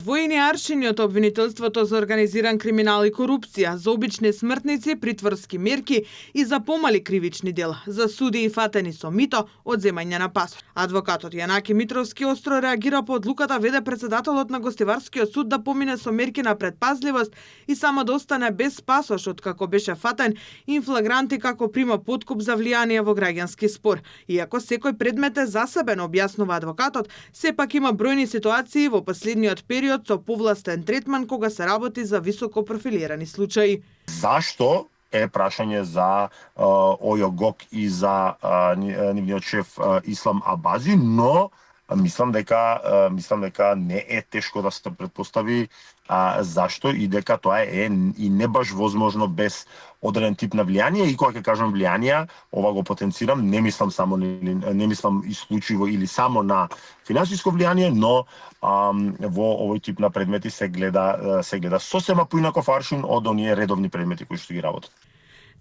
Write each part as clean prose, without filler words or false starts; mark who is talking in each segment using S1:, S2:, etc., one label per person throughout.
S1: Двојни аршини од обвинителството за организиран криминал и корупција, за обични смртници, притворски мерки и за помали кривични дела, за судии фатени со мито, одземање на пасот. Адвокатот Јанаки Митровски остро реагира по одлуката веде председателот на Гостиварскиот суд да помине со мерки на предпазливост и само да остане без пасош откако беше фатен ин флагранти како прима подкуп за влијание во граѓански спор. Иако секој предмет е засебен, објаснува адвокатот, сепак има бројни ситуации во последниот период со повластен третман кога се работи за високо профилирани случаи.
S2: Зашто е прашање за ОЈО-ГОК и за нивниот шеф Ислам Абази, но мислам дека не е тешко да се предпостави зашто и дека тоа е и не баш возможно без одреден тип на влијание. И кога ќе кажам влијание, ова го потенцирам, не мислам исклучиво или само на финансиско влијание, но во овој тип на предмети се гледа сосема поинаков аршин од оние редовни предмети кои што ги работат.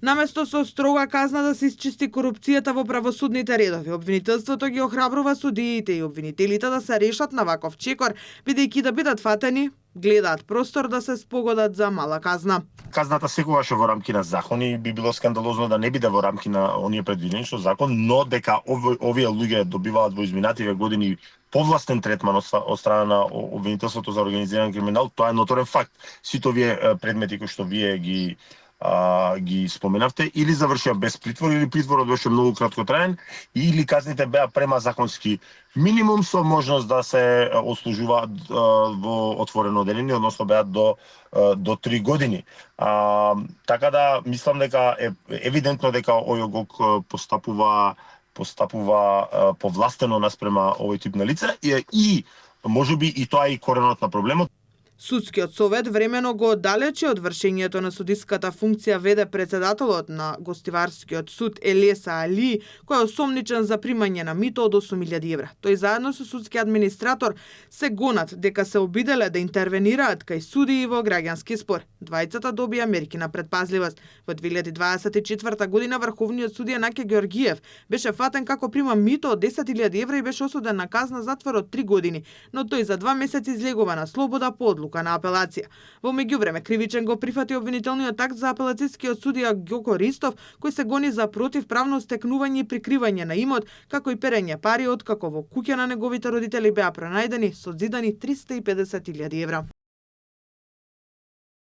S1: Наместо со строга казна да се исчисти корупцијата во правосудните редови, обвинителството ги охрабрува судиите и обвинителите да се решат на ваков чекор, бидејќи да бидат фатени, гледаат простор да се спогодат за мала казна.
S2: Казната секогаш е во рамки на закон и би било скандалозно да не биде во рамки на оние предвидени со закон, но дека овие луѓе добиваат во изминативе години повластен третман од страна на обвинителството за организиран криминал, тоа е ноторен факт. Сите овие предмети кои што вие ги споменавте, или завршија без притвор, или притворот беше многу краткотраен, или казните беа према законски минимум со можност да се отслужуваат во отворено оделение, односно беа до 3 години. Така да мислам дека е евидентно дека ОЈО-ГОК постапува повластено наспрема овој тип на лица и можеби и тоа е и коренот на проблемот.
S1: Судскиот совет времено го оддалечи од вршењето на судиската функција веде председателот на Гостиварскиот суд Елеса Али, кој е осомничен за примање на мито од 8.000 евра. Тој заедно со судски администратор се гонат дека се обиделе да интервенираат кај судии во граѓански спор. Двајцата добија мерки на предпазливост. Во 2024 година врховниот судија Наке Георгиев беше фатен како прима мито од 10.000 евра и беше осуден на казна затвор од 3 години, но тој за 2 месеци излегува на слобода по одлука на апелација. Во меѓувреме кривичен го прифати обвинителниот акт за апелацијскиот судија Ѓоко Ристов, кој се гони за противправно стекнување и прикривање на имот, како и перење пари откако во куќа на неговите родители беа пронајдени созидани 350.000 евра.